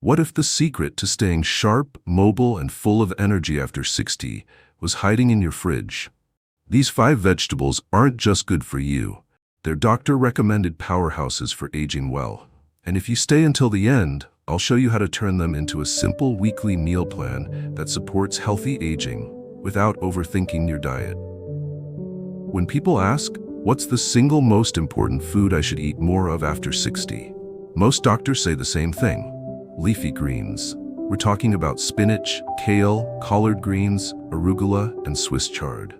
What if the secret to staying sharp, mobile, and full of energy after 60 was hiding in your fridge? These 5 vegetables aren't just good for you. They're doctor-recommended powerhouses for aging well. And if you stay until the end, I'll show you how to turn them into a simple weekly meal plan that supports healthy aging without overthinking your diet. When people ask, what's the single most important food I should eat more of after 60? Most doctors say the same thing: leafy greens. We're talking about spinach, kale, collard greens, arugula, and Swiss chard.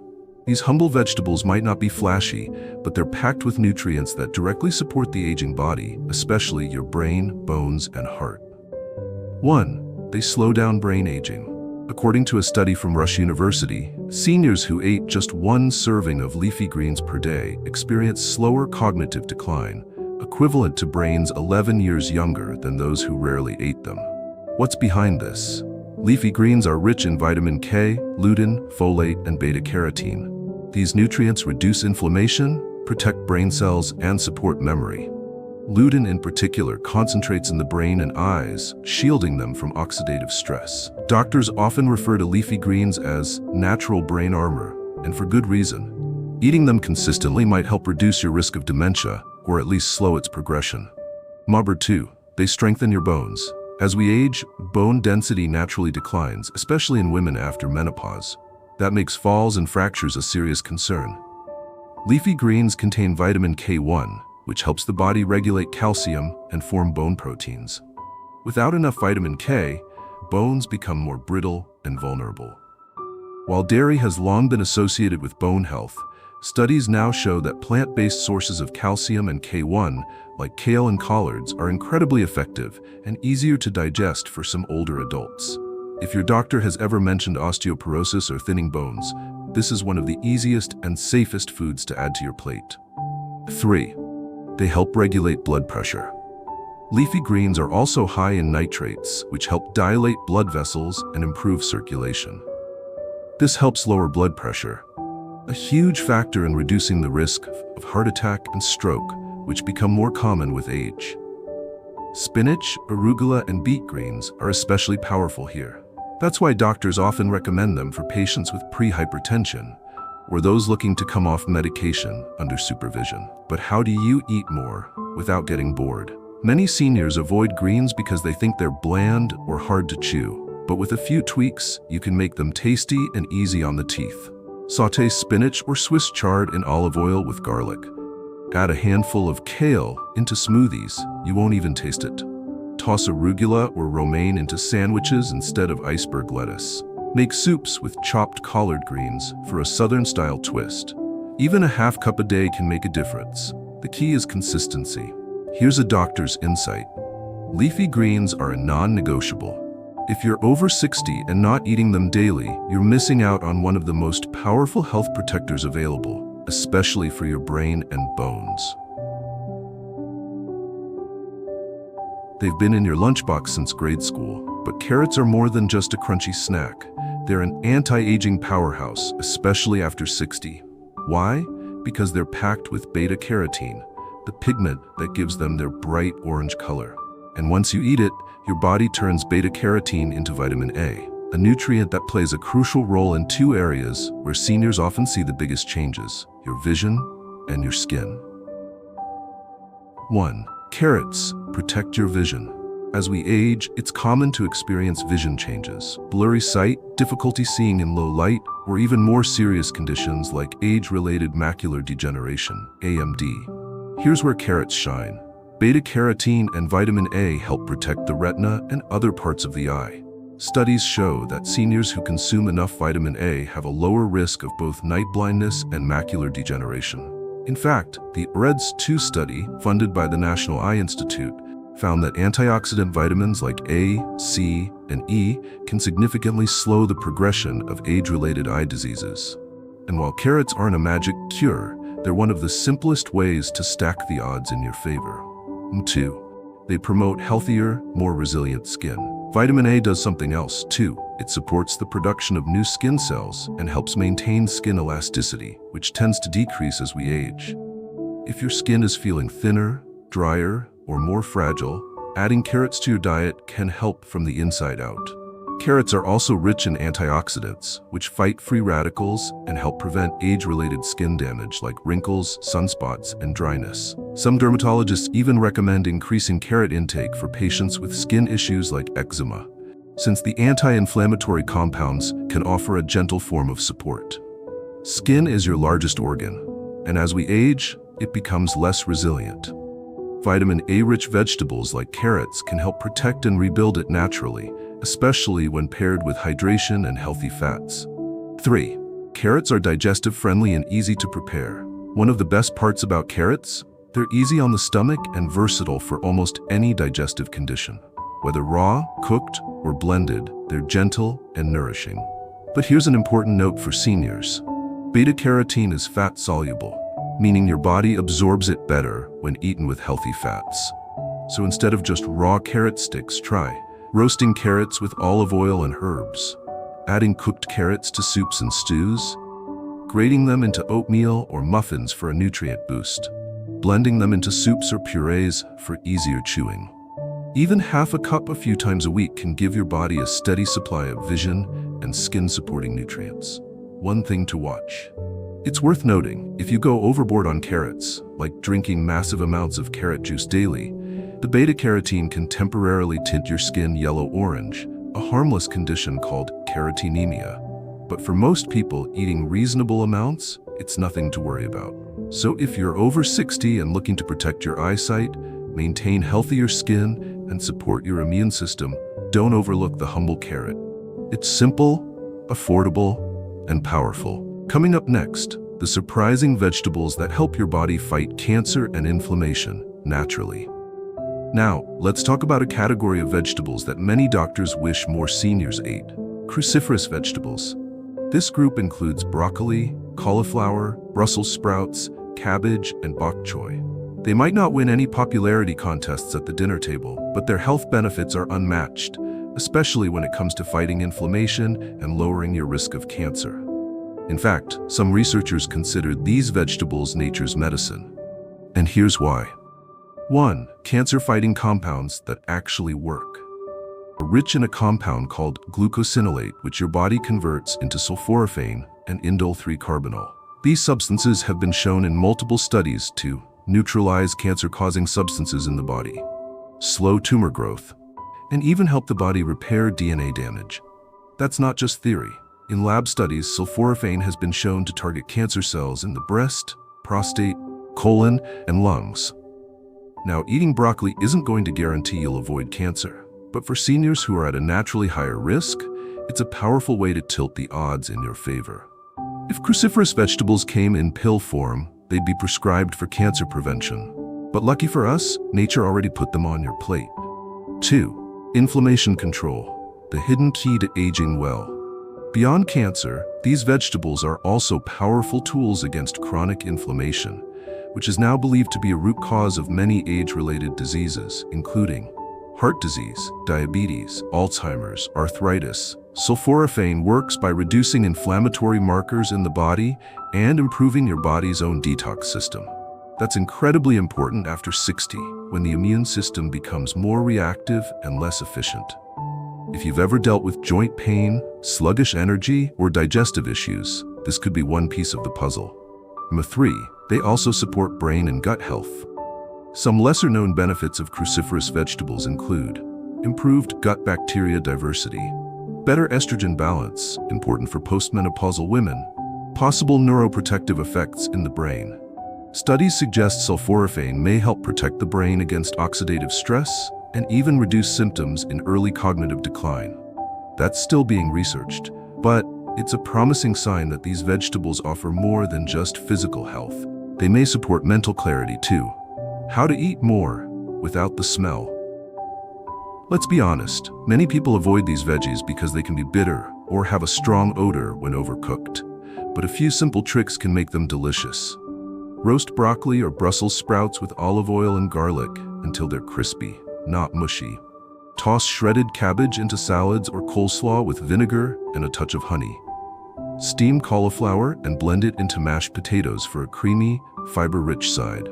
These humble vegetables might not be flashy, but they're packed with nutrients that directly support the aging body, especially your brain, bones, and heart. 1. They slow down brain aging. According to a study from Rush University, seniors who ate just 1 serving of leafy greens per day experienced slower cognitive decline, equivalent to brains 11 years younger than those who rarely ate them. What's behind this? Leafy greens are rich in vitamin K, lutein, folate, and beta-carotene. These nutrients reduce inflammation, protect brain cells, and support memory. Lutein in particular concentrates in the brain and eyes, shielding them from oxidative stress. Doctors often refer to leafy greens as natural brain armor, and for good reason. Eating them consistently might help reduce your risk of dementia, or at least slow its progression. Number 2. They strengthen your bones. As we age, bone density naturally declines, especially in women after menopause. That makes falls and fractures a serious concern. Leafy greens contain vitamin K1, which helps the body regulate calcium and form bone proteins. Without enough vitamin K, bones become more brittle and vulnerable. While dairy has long been associated with bone health, studies now show that plant-based sources of calcium and K1, like kale and collards, are incredibly effective and easier to digest for some older adults. If your doctor has ever mentioned osteoporosis or thinning bones, this is one of the easiest and safest foods to add to your plate. 3. They help regulate blood pressure. Leafy greens are also high in nitrates, which help dilate blood vessels and improve circulation. This helps lower blood pressure, a huge factor in reducing the risk of heart attack and stroke, which become more common with age. Spinach, arugula, and beet greens are especially powerful here. That's why doctors often recommend them for patients with pre-hypertension or those looking to come off medication under supervision. But how do you eat more without getting bored? Many seniors avoid greens because they think they're bland or hard to chew. But with a few tweaks, you can make them tasty and easy on the teeth. Sauté spinach or Swiss chard in olive oil with garlic. Add a handful of kale into smoothies, you won't even taste it. Toss arugula or romaine into sandwiches instead of iceberg lettuce. Make soups with chopped collard greens for a southern-style twist. Even a half cup a day can make a difference. The key is consistency. Here's a doctor's insight. Leafy greens are a non-negotiable. If you're over 60 and not eating them daily, you're missing out on one of the most powerful health protectors available, especially for your brain and bones. They've been in your lunchbox since grade school, but carrots are more than just a crunchy snack. They're an anti-aging powerhouse, especially after 60. Why? Because they're packed with beta-carotene, the pigment that gives them their bright orange color. And once you eat it, your body turns beta-carotene into vitamin A, a nutrient that plays a crucial role in 2 areas where seniors often see the biggest changes: your vision and your skin. 1. Carrots protect your vision. As we age, it's common to experience vision changes: blurry sight, difficulty seeing in low light, or even more serious conditions like age-related macular degeneration, AMD. Here's where carrots shine. Beta-carotene and vitamin A help protect the retina and other parts of the eye. Studies show that seniors who consume enough vitamin A have a lower risk of both night blindness and macular degeneration. In fact, the REDS-2 study, funded by the National Eye Institute, found that antioxidant vitamins like A, C, and E can significantly slow the progression of age-related eye diseases. And while carrots aren't a magic cure, they're one of the simplest ways to stack the odds in your favor. 2. They promote healthier, more resilient skin. Vitamin A does something else, too. It supports the production of new skin cells and helps maintain skin elasticity, which tends to decrease as we age. If your skin is feeling thinner, drier, or more fragile, Adding carrots to your diet can help from the inside out. Carrots are also rich in antioxidants, which fight free radicals and help prevent age-related skin damage like wrinkles, sunspots, and dryness. Some dermatologists even recommend increasing carrot intake for patients with skin issues like eczema, since the anti-inflammatory compounds can offer a gentle form of support. Skin is your largest organ, and as we age, it becomes less resilient. Vitamin A-rich vegetables like carrots can help protect and rebuild it naturally, especially when paired with hydration and healthy fats. 3. Carrots are digestive-friendly and easy to prepare. One of the best parts about carrots? They're easy on the stomach and versatile for almost any digestive condition. Whether raw, cooked, or blended, they're gentle and nourishing. But here's an important note for seniors. Beta-carotene is fat-soluble, meaning your body absorbs it better when eaten with healthy fats. So instead of just raw carrot sticks, try roasting carrots with olive oil and herbs, adding cooked carrots to soups and stews, grating them into oatmeal or muffins for a nutrient boost, blending them into soups or purees for easier chewing. Even half a cup a few times a week can give your body a steady supply of vision and skin-supporting nutrients. One thing to watch. It's worth noting, if you go overboard on carrots, like drinking massive amounts of carrot juice daily, the beta-carotene can temporarily tint your skin yellow-orange, a harmless condition called carotenemia. But for most people, eating reasonable amounts, it's nothing to worry about. So if you're over 60 and looking to protect your eyesight, maintain healthier skin, and support your immune system, don't overlook the humble carrot. It's simple, affordable, and powerful. Coming up next, the surprising vegetables that help your body fight cancer and inflammation naturally. Now, let's talk about a category of vegetables that many doctors wish more seniors ate: cruciferous vegetables. This group includes broccoli, cauliflower, Brussels sprouts, cabbage, and bok choy. They might not win any popularity contests at the dinner table, but their health benefits are unmatched, especially when it comes to fighting inflammation and lowering your risk of cancer. In fact, some researchers consider these vegetables nature's medicine. And here's why. 1. Cancer-fighting compounds that actually work. Rich in a compound called glucosinolate, which your body converts into sulforaphane and indole-3-carbinol. These substances have been shown in multiple studies to neutralize cancer-causing substances in the body, slow tumor growth, and even help the body repair DNA damage. That's not just theory. In lab studies, sulforaphane has been shown to target cancer cells in the breast, prostate, colon, and lungs. Now, eating broccoli isn't going to guarantee you'll avoid cancer, but for seniors who are at a naturally higher risk, it's a powerful way to tilt the odds in your favor. If cruciferous vegetables came in pill form, they'd be prescribed for cancer prevention. But lucky for us, nature already put them on your plate. 2. Inflammation control, the hidden key to aging well. Beyond cancer, these vegetables are also powerful tools against chronic inflammation, which is now believed to be a root cause of many age-related diseases, including heart disease, diabetes, Alzheimer's, arthritis. Sulforaphane works by reducing inflammatory markers in the body and improving your body's own detox system. That's incredibly important after 60, when the immune system becomes more reactive and less efficient. If you've ever dealt with joint pain, sluggish energy, or digestive issues, this could be one piece of the puzzle. 3. They also support brain and gut health. Some lesser-known benefits of cruciferous vegetables include improved gut bacteria diversity, better estrogen balance, important for postmenopausal women, possible neuroprotective effects in the brain. Studies suggest sulforaphane may help protect the brain against oxidative stress and even reduce symptoms in early cognitive decline. That's still being researched, but it's a promising sign that these vegetables offer more than just physical health. They may support mental clarity too. How to eat more without the smell. Let's be honest, many people avoid these veggies because they can be bitter or have a strong odor when overcooked. But a few simple tricks can make them delicious. Roast broccoli or Brussels sprouts with olive oil and garlic until they're crispy, not mushy. Toss shredded cabbage into salads or coleslaw with vinegar and a touch of honey. Steam cauliflower and blend it into mashed potatoes for a creamy, fiber-rich side.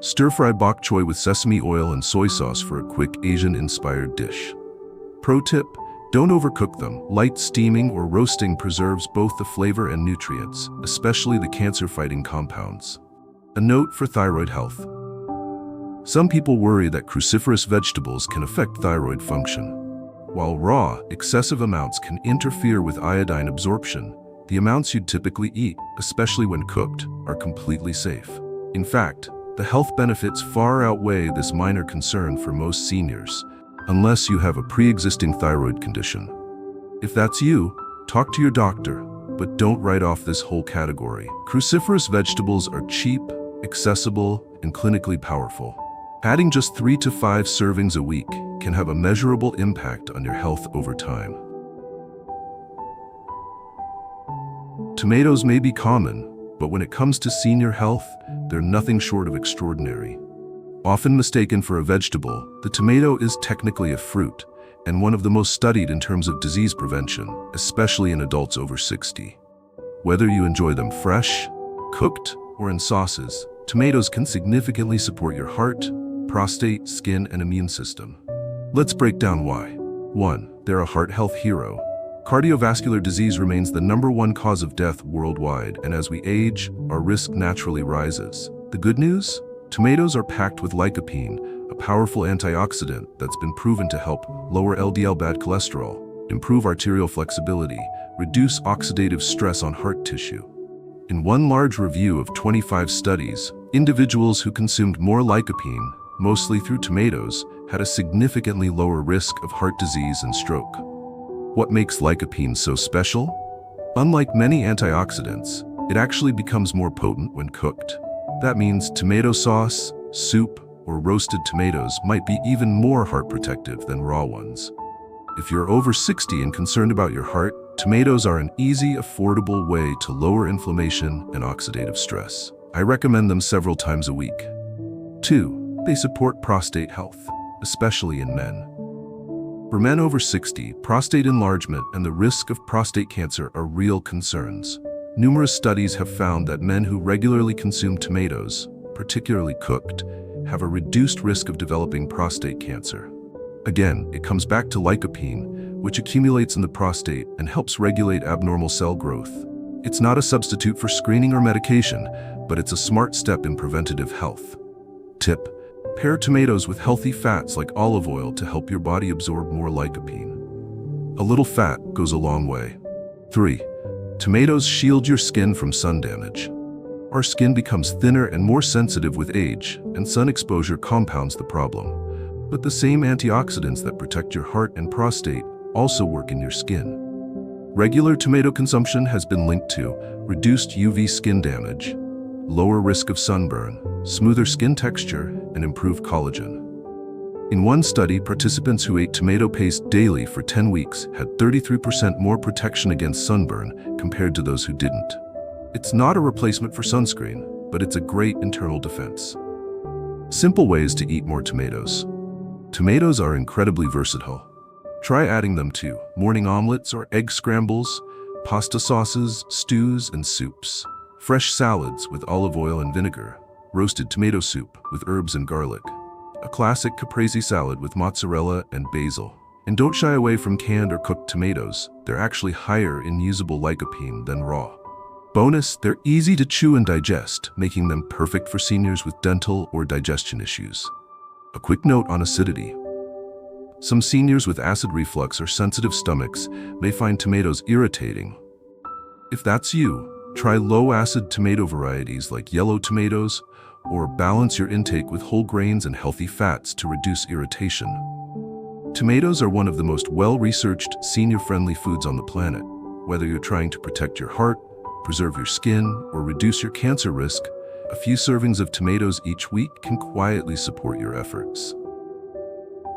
Stir-fry bok choy with sesame oil and soy sauce for a quick Asian-inspired dish. Pro tip: don't overcook them. Light steaming or roasting preserves both the flavor and nutrients, especially the cancer-fighting compounds. A note for thyroid health. Some people worry that cruciferous vegetables can affect thyroid function. While raw, excessive amounts can interfere with iodine absorption, the amounts you'd typically eat, especially when cooked, are completely safe. In fact, the health benefits far outweigh this minor concern for most seniors, unless you have a pre-existing thyroid condition. If that's you, talk to your doctor, but don't write off this whole category. Cruciferous vegetables are cheap, accessible, and clinically powerful. Adding just 3 to 5 servings a week can have a measurable impact on your health over time. Tomatoes may be common, but when it comes to senior health, they're nothing short of extraordinary. Often mistaken for a vegetable, the tomato is technically a fruit, and one of the most studied in terms of disease prevention, especially in adults over 60. Whether you enjoy them fresh, cooked, or in sauces, tomatoes can significantly support your heart, prostate, skin, and immune system. Let's break down why. 1. They're a heart health hero. Cardiovascular disease remains the #1 cause of death worldwide, and as we age, our risk naturally rises. The good news? Tomatoes are packed with lycopene, a powerful antioxidant that's been proven to help lower LDL bad cholesterol, improve arterial flexibility, reduce oxidative stress on heart tissue. In one large review of 25 studies, individuals who consumed more lycopene, mostly through tomatoes, had a significantly lower risk of heart disease and stroke. What makes lycopene so special? Unlike many antioxidants, it actually becomes more potent when cooked. That means tomato sauce, soup, or roasted tomatoes might be even more heart protective than raw ones. If you're over 60 and concerned about your heart, tomatoes are an easy, affordable way to lower inflammation and oxidative stress. I recommend them several times a week. 2. They support prostate health, especially in men. For men over 60, prostate enlargement and the risk of prostate cancer are real concerns. Numerous studies have found that men who regularly consume tomatoes, particularly cooked, have a reduced risk of developing prostate cancer. Again, it comes back to lycopene, which accumulates in the prostate and helps regulate abnormal cell growth. It's not a substitute for screening or medication, but it's a smart step in preventative health. Tip: pair tomatoes with healthy fats like olive oil to help your body absorb more lycopene. A little fat goes a long way. 3. Tomatoes shield your skin from sun damage. Our skin becomes thinner and more sensitive with age, and sun exposure compounds the problem. But the same antioxidants that protect your heart and prostate also work in your skin. Regular tomato consumption has been linked to reduced UV skin damage, lower risk of sunburn, smoother skin texture, and improved collagen. In one study, participants who ate tomato paste daily for 10 weeks had 33% more protection against sunburn compared to those who didn't. It's not a replacement for sunscreen, but it's a great internal defense. Simple ways to eat more tomatoes. Tomatoes are incredibly versatile. Try adding them to morning omelets or egg scrambles, pasta sauces, stews, and soups. Fresh salads with olive oil and vinegar, roasted tomato soup with herbs and garlic, a classic caprese salad with mozzarella and basil. And don't shy away from canned or cooked tomatoes. They're actually higher in usable lycopene than raw. Bonus, they're easy to chew and digest, making them perfect for seniors with dental or digestion issues. A quick note on acidity. Some seniors with acid reflux or sensitive stomachs may find tomatoes irritating. If that's you, try low-acid tomato varieties like yellow tomatoes, or balance your intake with whole grains and healthy fats to reduce irritation. Tomatoes are one of the most well-researched, senior-friendly foods on the planet. Whether you're trying to protect your heart, preserve your skin, or reduce your cancer risk, a few servings of tomatoes each week can quietly support your efforts.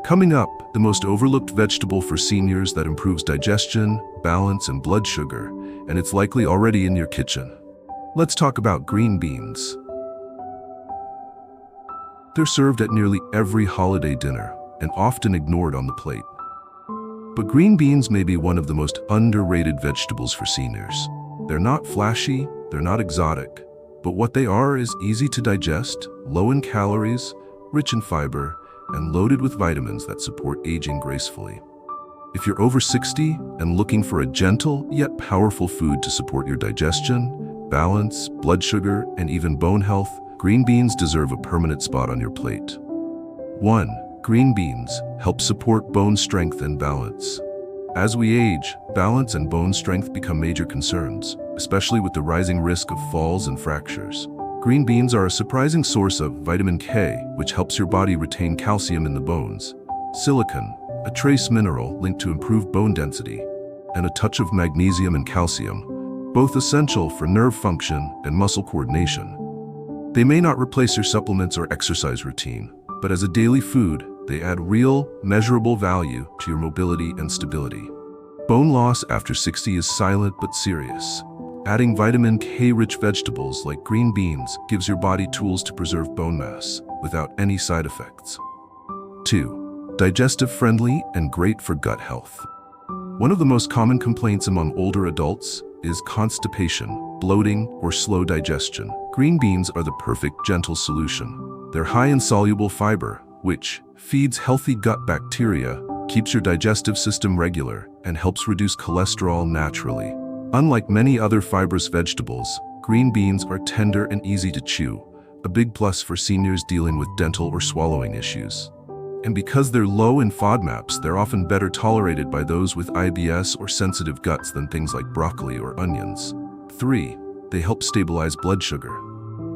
Coming up, the most overlooked vegetable for seniors that improves digestion, balance, and blood sugar, and it's likely already in your kitchen. Let's talk about green beans. They're served at nearly every holiday dinner and often ignored on the plate. But green beans may be one of the most underrated vegetables for seniors. They're not flashy, they're not exotic, But what they are is easy to digest, low in calories, rich in fiber, and loaded with vitamins that support aging gracefully. If you're over 60 and looking for a gentle yet powerful food to support your digestion, balance, blood sugar, and even bone health, green beans deserve a permanent spot on your plate. 1. Green beans help support bone strength and balance. As we age, balance and bone strength become major concerns, especially with the rising risk of falls and fractures. Green beans are a surprising source of vitamin K, which helps your body retain calcium in the bones, silicon, a trace mineral linked to improved bone density, and a touch of magnesium and calcium, both essential for nerve function and muscle coordination. They may not replace your supplements or exercise routine, but as a daily food, they add real, measurable value to your mobility and stability. Bone loss after 60 is silent but serious. Adding vitamin K-rich vegetables like green beans gives your body tools to preserve bone mass without any side effects. 2. Digestive-friendly and great for gut health. One of the most common complaints among older adults is constipation, bloating, or slow digestion. Green beans are the perfect, gentle solution. They're high in soluble fiber, which feeds healthy gut bacteria, keeps your digestive system regular, and helps reduce cholesterol naturally. Unlike many other fibrous vegetables, green beans are tender and easy to chew, a big plus for seniors dealing with dental or swallowing issues. And because they're low in FODMAPs, they're often better tolerated by those with IBS or sensitive guts than things like broccoli or onions. 3. They help stabilize blood sugar.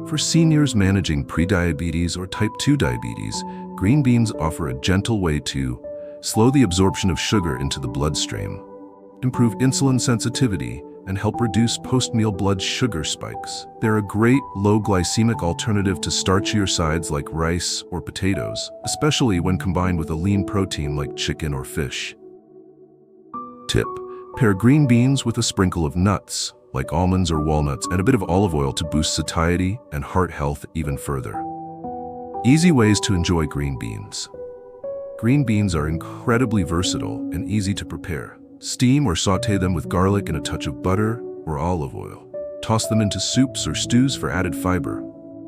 For seniors managing prediabetes or type 2 diabetes, green beans offer a gentle way to slow the absorption of sugar into the bloodstream, improve insulin sensitivity, and help reduce post-meal blood sugar spikes. They're a great low-glycemic alternative to starchier sides like rice or potatoes, especially when combined with a lean protein like chicken or fish. Tip: pair green beans with a sprinkle of nuts, like almonds or walnuts, and a bit of olive oil to boost satiety and heart health even further. Easy ways to enjoy green beans. Green beans are incredibly versatile and easy to prepare. Steam or saute them with garlic and a touch of butter or olive oil. Toss them into soups or stews for added fiber.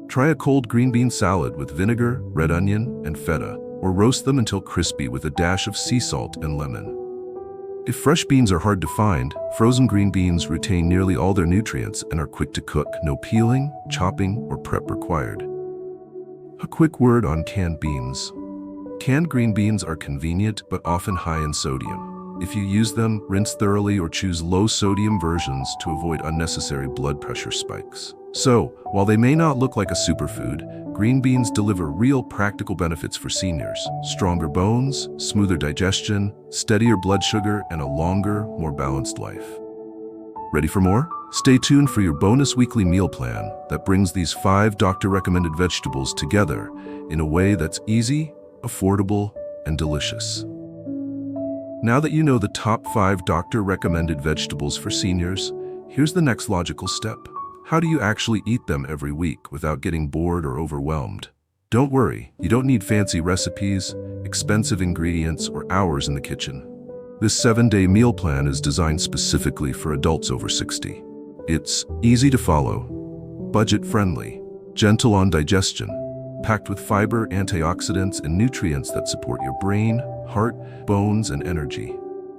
Try a cold green bean salad with vinegar, red onion, and feta, or roast them until crispy with a dash of sea salt and lemon. If fresh beans are hard to find, frozen green beans retain nearly all their nutrients and are quick to cook. No peeling, chopping, or prep required. A quick word on canned beans. Canned green beans are convenient but often high in sodium. If you use them, rinse thoroughly or choose low-sodium versions to avoid unnecessary blood pressure spikes. So, while they may not look like a superfood, green beans deliver real practical benefits for seniors: stronger bones, smoother digestion, steadier blood sugar, and a longer, more balanced life. Ready for more? Stay tuned for your bonus weekly meal plan that brings these 5 doctor-recommended vegetables together in a way that's easy, affordable, and delicious. Now that you know the top 5 doctor-recommended vegetables for seniors, here's the next logical step. How do you actually eat them every week without getting bored or overwhelmed? Don't worry, you don't need fancy recipes, expensive ingredients, or hours in the kitchen. This 7-day meal plan is designed specifically for adults over 60. It's easy to follow, budget-friendly, gentle on digestion, packed with fiber, antioxidants, and nutrients that support your brain, heart, bones, and energy.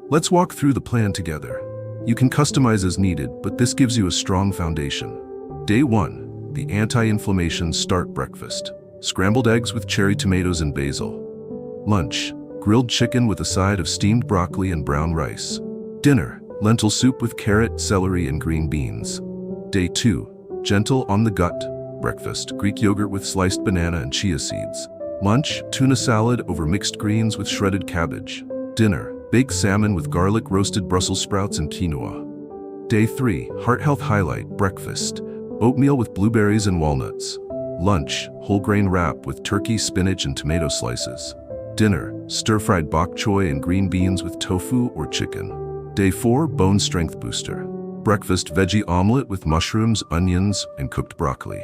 Let's walk through the plan together. You can customize as needed, but this gives you a strong foundation. Day 1, the anti-inflammation start breakfast. Scrambled eggs with cherry tomatoes and basil. Lunch, grilled chicken with a side of steamed broccoli and brown rice. Dinner, lentil soup with carrot, celery, and green beans. Day 2, gentle on the gut. Breakfast, Greek yogurt with sliced banana and chia seeds. Lunch, tuna salad over mixed greens with shredded cabbage. Dinner, baked salmon with garlic, roasted Brussels sprouts, and quinoa. Day 3, heart health highlight. Breakfast, oatmeal with blueberries and walnuts. Lunch, whole grain wrap with turkey, spinach, and tomato slices. Dinner, stir-fried bok choy and green beans with tofu or chicken. Day 4, bone strength booster. Breakfast, veggie omelet with mushrooms, onions, and cooked broccoli.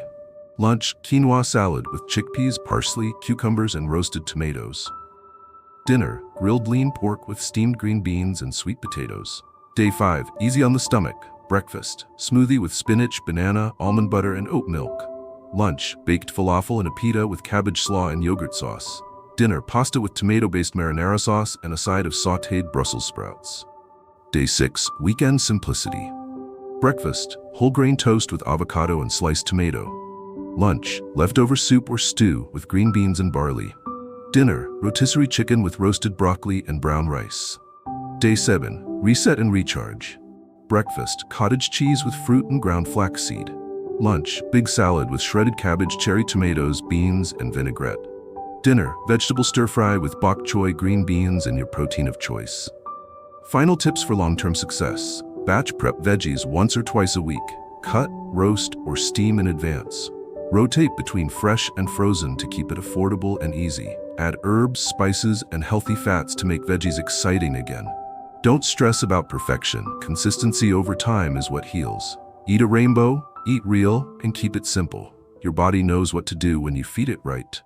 Lunch, quinoa salad with chickpeas, parsley, cucumbers, and roasted tomatoes. Dinner, grilled lean pork with steamed green beans and sweet potatoes. Day 5, easy on the stomach. Breakfast, smoothie with spinach, banana, almond butter, and oat milk. Lunch, baked falafel and a pita with cabbage slaw and yogurt sauce. Dinner, pasta with tomato-based marinara sauce and a side of sautéed Brussels sprouts. Day 6, weekend simplicity. Breakfast, whole grain toast with avocado and sliced tomato. Lunch, leftover soup or stew with green beans and barley. Dinner, rotisserie chicken with roasted broccoli and brown rice. Day 7, reset and recharge. Breakfast, cottage cheese with fruit and ground flaxseed. Lunch, big salad with shredded cabbage, cherry tomatoes, beans, and vinaigrette. Dinner, vegetable stir-fry with bok choy, green beans, and your protein of choice. Final tips for long-term success. Batch prep veggies once or twice a week. Cut, roast, or steam in advance. Rotate between fresh and frozen to keep it affordable and easy. Add herbs, spices, and healthy fats to make veggies exciting again. Don't stress about perfection. Consistency over time is what heals. Eat a rainbow, eat real, and keep it simple. Your body knows what to do when you feed it right.